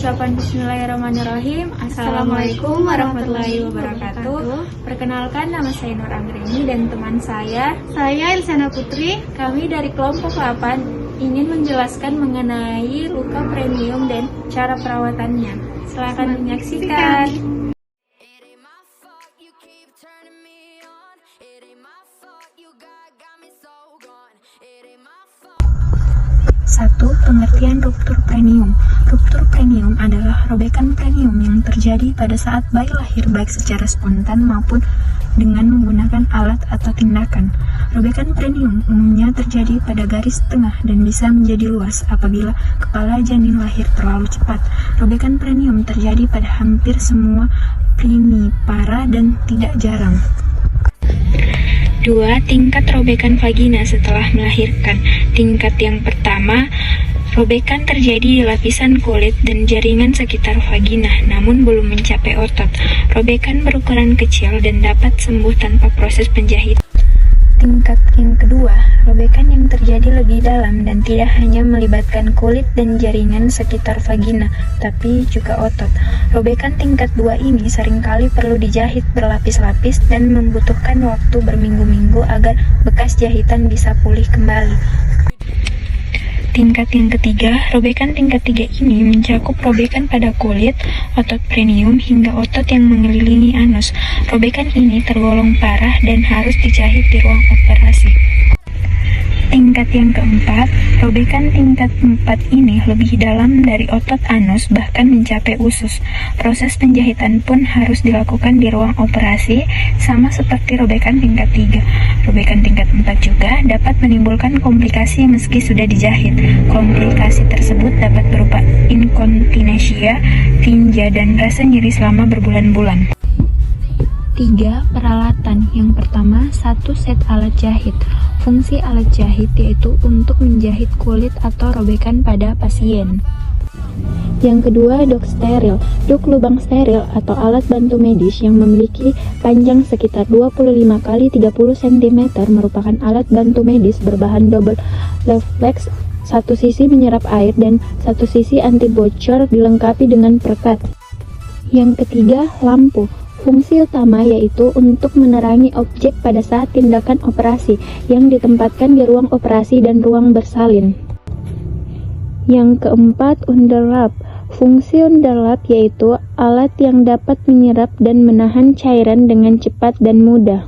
ucapan bismillahirrahmanirrahim. Assalamualaikum warahmatullahi wabarakatuh. Perkenalkan, nama saya Nur Anggreni dan teman saya Ilsana Putri. Kami dari kelompok 8 ingin menjelaskan mengenai luka premium dan cara perawatannya. Silakan menyaksikan. 1. Pengertian ruptur premium. Ruptur premium adalah robekan premium yang terjadi pada saat bayi lahir baik secara spontan maupun dengan menggunakan alat atau tindakan. Robekan premium umumnya terjadi pada garis tengah dan bisa menjadi luas apabila kepala janin lahir terlalu cepat. Robekan premium terjadi pada hampir semua primipara dan tidak jarang. 2. Tingkat robekan vagina setelah melahirkan. Tingkat yang pertama, robekan terjadi di lapisan kulit dan jaringan sekitar vagina, namun belum mencapai otot. Robekan berukuran kecil dan dapat sembuh tanpa proses penjahitan. Tingkat yang kedua, robekan yang terjadi lebih dalam dan tidak hanya melibatkan kulit dan jaringan sekitar vagina, tapi juga otot. Robekan tingkat 2 ini seringkali perlu dijahit berlapis-lapis dan membutuhkan waktu berminggu-minggu agar bekas jahitan bisa pulih kembali. Tingkat yang ketiga, robekan tingkat 3 ini mencakup robekan pada kulit, otot premium, hingga otot yang mengelilingi anus. Robekan ini tergolong parah dan harus dijahit di ruang operasi. Tingkat yang keempat, robekan tingkat 4 ini lebih dalam dari otot anus, bahkan mencapai usus. Proses penjahitan pun harus dilakukan di ruang operasi, sama seperti robekan tingkat 3. Robekan tingkat 4 juga dapat menimbulkan komplikasi meski sudah dijahit. Komplikasi tersebut dapat berupa inkontinensia, tinja, dan rasa nyeri selama berbulan-bulan. 3. Peralatan. Yang pertama, 1 set alat jahit. Fungsi alat jahit yaitu untuk menjahit kulit atau robekan pada pasien. Yang kedua, dok steril. Dok lubang steril atau alat bantu medis yang memiliki panjang sekitar 25 x 30 cm merupakan alat bantu medis berbahan double reflex, satu sisi menyerap air dan satu sisi anti bocor, dilengkapi dengan perekat. Yang ketiga, lampu. Fungsi utama yaitu untuk menerangi objek pada saat tindakan operasi yang ditempatkan di ruang operasi dan ruang bersalin. Yang keempat, underlap. Fungsi underlap yaitu alat yang dapat menyerap dan menahan cairan dengan cepat dan mudah.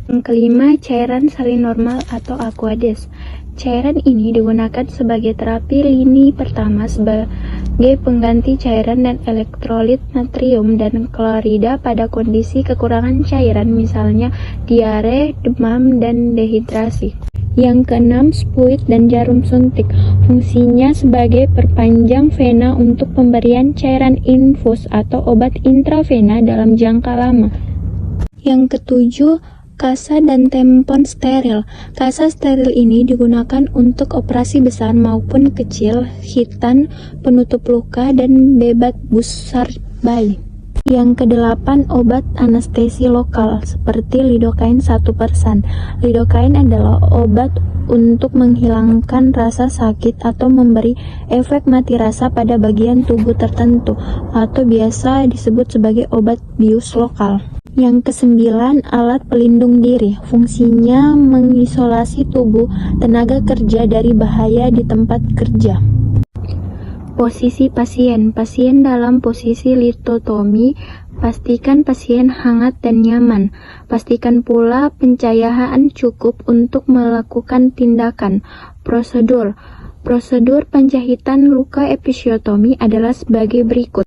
Yang kelima, cairan salin normal atau Aquades. Cairan ini digunakan sebagai terapi lini pertama sebagai pengganti cairan dan elektrolit natrium dan klorida pada kondisi kekurangan cairan, misalnya diare, demam, dan dehidrasi. Yang keenam, spuit dan jarum suntik. Fungsinya sebagai perpanjang vena untuk pemberian cairan infus atau obat intravena dalam jangka lama. Yang ketujuh, kasa dan tampon steril. Kasa steril ini digunakan untuk operasi besar maupun kecil, hitan, penutup luka, dan bebat busar bayi. Yang kedelapan, obat anestesi lokal seperti lidocaine 1%. Lidocaine adalah obat untuk menghilangkan rasa sakit atau memberi efek mati rasa pada bagian tubuh tertentu, atau biasa disebut sebagai obat bius lokal. Yang kesembilan, alat pelindung diri. Fungsinya mengisolasi tubuh tenaga kerja dari bahaya di tempat kerja. Posisi pasien. Pasien dalam posisi litotomi. Pastikan pasien hangat dan nyaman. Pastikan pula pencahayaan cukup untuk melakukan tindakan. Prosedur. Prosedur penjahitan luka episiotomi adalah sebagai berikut.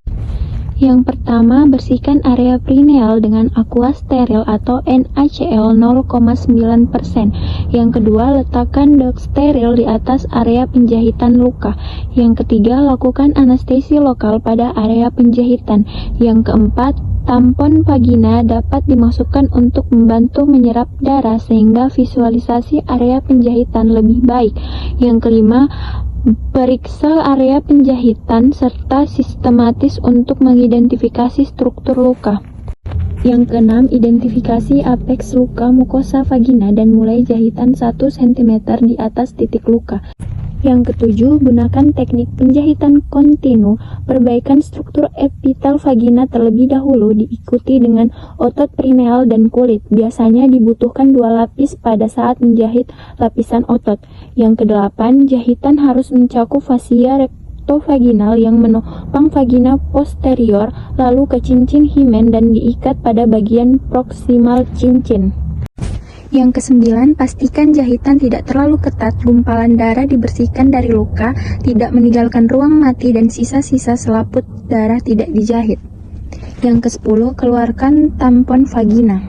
Yang pertama, bersihkan area perineal dengan aqua steril atau NaCl 0,9%. Yang kedua, letakkan dok steril di atas area penjahitan luka. Yang ketiga, lakukan anestesi lokal pada area penjahitan. Yang keempat, tampon vagina dapat dimasukkan untuk membantu menyerap darah sehingga visualisasi area penjahitan lebih baik. Yang kelima, periksa area penjahitan serta sistematis untuk mengidentifikasi struktur luka. Yang keenam, identifikasi apeks luka mukosa vagina dan mulai jahitan 1 cm di atas titik luka. Yang ketujuh, gunakan teknik penjahitan kontinu. Perbaikan struktur epitel vagina terlebih dahulu, diikuti dengan otot perineal dan kulit. Biasanya dibutuhkan 2 lapis pada saat menjahit lapisan otot. Yang kedelapan, jahitan harus mencakup fasia rektovaginal yang menopang vagina posterior, lalu ke cincin himen dan diikat pada bagian proksimal cincin. Yang kesembilan, pastikan jahitan tidak terlalu ketat, gumpalan darah dibersihkan dari luka, tidak meninggalkan ruang mati, dan sisa-sisa selaput darah tidak dijahit. Yang kesepuluh, keluarkan tampon vagina.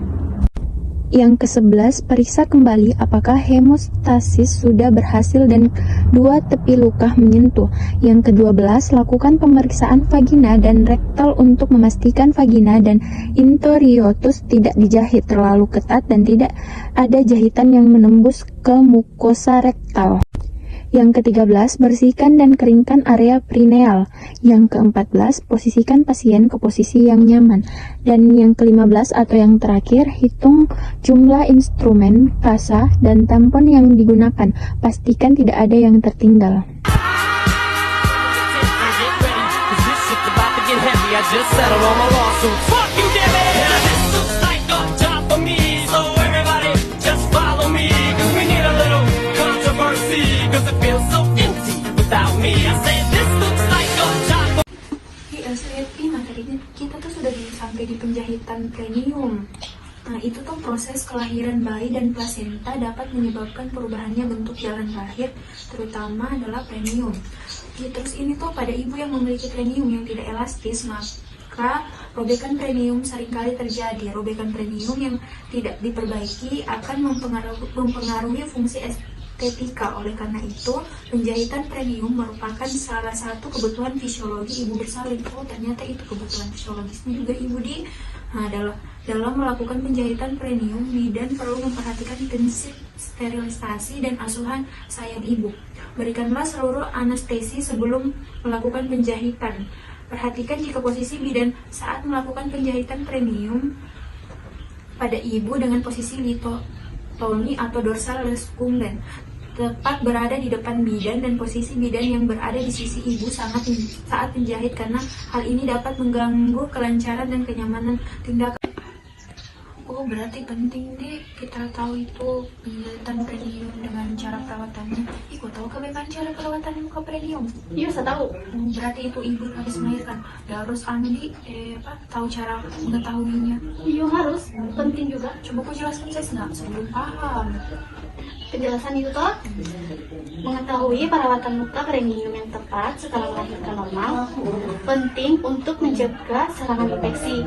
Yang ke-11, periksa kembali apakah hemostasis sudah berhasil dan 2 tepi luka menyentuh. Yang ke-12, lakukan pemeriksaan vagina dan rektal untuk memastikan vagina dan introitus tidak dijahit terlalu ketat dan tidak ada jahitan yang menembus ke mukosa rektal. Yang ke-13, bersihkan dan keringkan area perineal. Yang ke-14, posisikan pasien ke posisi yang nyaman. Dan yang ke-15 atau yang terakhir, hitung jumlah instrumen, kasa, dan tampon yang digunakan. Pastikan tidak ada yang tertinggal. Materinya kita tuh sudah sampai di penjahitan perineum. Nah, itu tuh proses kelahiran bayi dan plasenta dapat menyebabkan perubahannya bentuk jalan lahir, terutama adalah perineum. Terus ini tuh pada ibu yang memiliki perineum yang tidak elastis, maka robekan perineum seringkali terjadi. Robekan perineum yang tidak diperbaiki akan mempengaruhi fungsi estetika. Oleh karena itu, penjahitan perineum merupakan salah satu kebutuhan fisiologi ibu bersalin. Oh, ternyata itu kebutuhan fisiologisnya juga ibu dalam melakukan penjahitan perineum, bidan perlu memperhatikan prinsip sterilisasi dan asuhan sayang ibu. Berikanlah seluruh anestesi sebelum melakukan penjahitan. Perhatikan jika posisi bidan saat melakukan penjahitan perineum pada ibu dengan posisi lithotomy atau dorsal rescumbent, tepat berada di depan bidan, dan posisi bidan yang berada di sisi ibu saat menjahit, karena hal ini dapat mengganggu kelancaran dan kenyamanan tindakan. Oh, berarti penting deh kita tahu itu penjahitan perineum dengan cara perawatannya. Kok tahu kebenaran cara perawatan muka perineum? Iya, saya tahu. Berarti itu ibu habis melahirkan harus tahu cara mengetahuinya. Iya, harus. Penting juga. Coba kau jelaskan saya sebelum paham. Penjelasan itu toh mengetahui perawatan muka perineum yang tepat setelah melahirkan normal penting untuk mencegah serangan infeksi.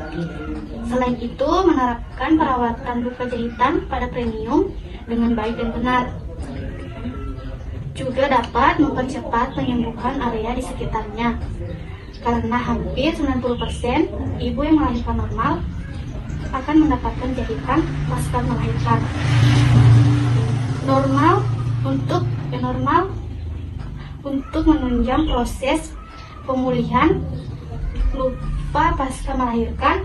Selain itu, menerapkan perawatan luka jahitan pada perineum dengan baik dan benar juga dapat mempercepat penyembuhan area di sekitarnya, karena hampir 90% ibu yang melahirkan normal akan mendapatkan jahitan pasca melahirkan. Normal untuk menunjang proses pemulihan luka pasca melahirkan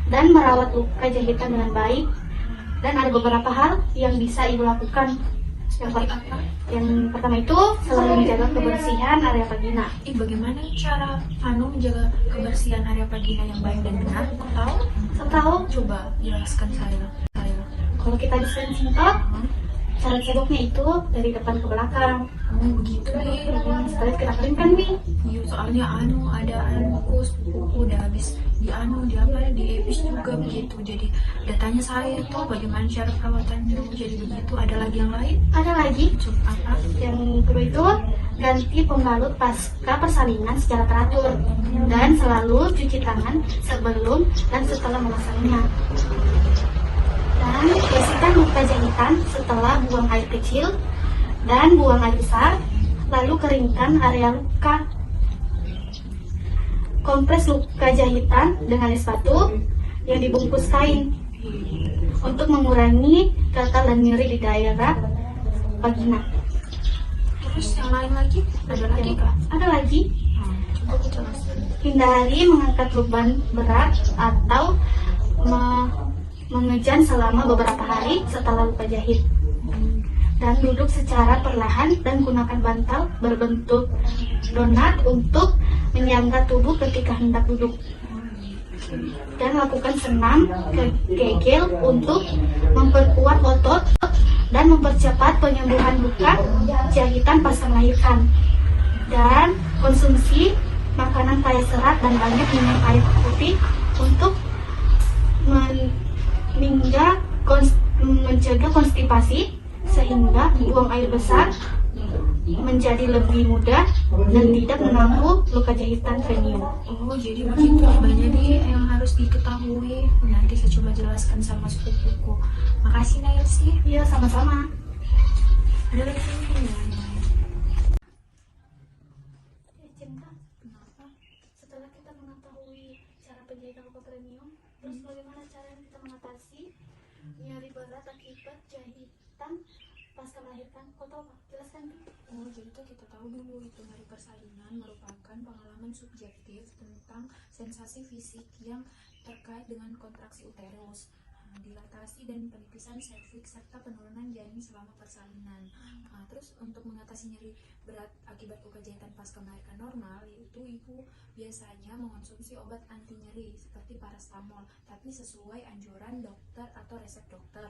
dan merawat luka jahitan dengan baik. Dan ada beberapa hal yang bisa ibu lakukan. Yang pertama itu selalu menjaga kebersihan area vagina. Bagaimana cara menjaga kebersihan area vagina yang baik dan benar? Kau tahu? Tahu? Coba jelaskan saya. Kalau kita disingkat, cara ceboknya itu dari depan ke belakang. Oh, begitu nih. Sekali kita keringkan nih. Iya, soalnya ada kuku udah habis di epis juga begitu. Jadi datanya saya tuh bagaimana cara perawatannya. Jadi begitu. Ada lagi yang lain? Ada lagi. Coba apa? Yang kedua itu ganti pembalut pasca persalinan secara teratur dan selalu cuci tangan sebelum dan setelah memasangnya. Dan bersihkan luka jahitan setelah buang air kecil dan buang air besar, lalu keringkan area luka. Kompres luka jahitan dengan es batu yang dibungkus kain untuk mengurangi gatal dan nyeri di daerah vagina. Terus yang lain lagi? Ada lagi kah? Ada lagi. Coba jelaskan. Hindari mengangkat beban berat atau mengejan selama beberapa hari setelah luka jahit. dan duduk secara perlahan dan gunakan bantal berbentuk donat untuk menyangga tubuh ketika hendak duduk. Dan lakukan senam kegel untuk memperkuat otot dan mempercepat penyembuhan luka jahitan pasca melahirkan. Dan konsumsi makanan kaya serat dan banyak minum air putih untuk mencegah konstipasi sehingga buang air besar menjadi lebih mudah dan tidak mengganggu luka jahitan cranium. Oh, jadi begitu banyak nih yang harus diketahui. Nanti saya coba jelaskan sama sepupuku. Makasih Nailsi. Iya, sama-sama. Ada lagi mungkin ya? Cinta, kenapa? Setelah kita mengetahui cara penjahitan luka cranium, terus bagaimana cara kita mengatasi nyeri berat akibat jahitan pasca melahirkan? Kau tahu, Pak? Jelaskan. Oh, jadi tuh kita tahu dulu itu nyeri persalinan merupakan pengalaman subjektif tentang sensasi fisik yang terkait dengan kontraksi uterus, dilatasi dan penipisan serviks serta penurunan janin selama persalinan. Terus untuk mengatasi nyeri berat akibat luka jahitan pasca melahirkan normal, yaitu ibu biasanya mengonsumsi obat anti nyeri seperti paracetamol, tapi sesuai anjuran dokter atau resep dokter.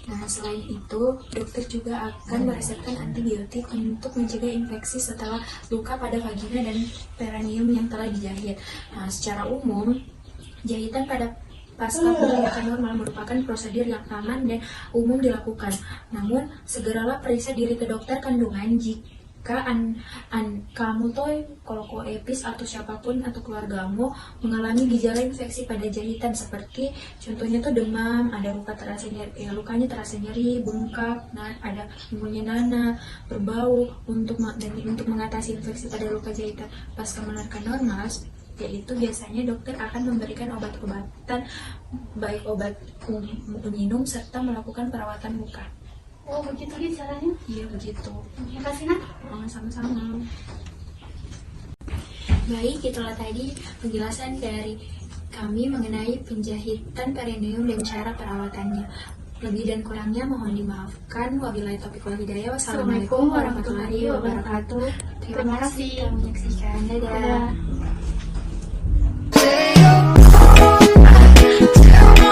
Nah, selain itu, dokter juga akan meresepkan antibiotik untuk mencegah infeksi setelah luka pada vagina dan perineum yang telah dijahit. Nah, secara umum, jahitan pada pasca melahirkan normal merupakan prosedur yang aman dan umum dilakukan. Namun, segeralah periksa diri ke dokter kandungan jika kamu tuh kalau koepis atau siapapun atau keluargamu mengalami gejala infeksi pada jahitan seperti contohnya tuh demam, ada luka terasa nyeri, lukanya terasa nyeri, bengkak, ada timbulnya nanah, berbau. Untuk mengatasi infeksi pada luka jahitan pasca melahirkan normal, yaitu biasanya dokter akan memberikan obat-obatan, baik obat minum serta melakukan perawatan luka. Oh, begitu gitu caranya? Iya, begitu. Terima kasih, Nak. Sama-sama. Baik, itulah tadi penjelasan dari kami mengenai penjahitan perineum dan cara perawatannya. Lebih dan kurangnya mohon dimaafkan. Wabillahi taufiq wal hidayah. Wassalamualaikum warahmatullahi wabarakatuh. Terima kasih telah menyaksikan. Dadah.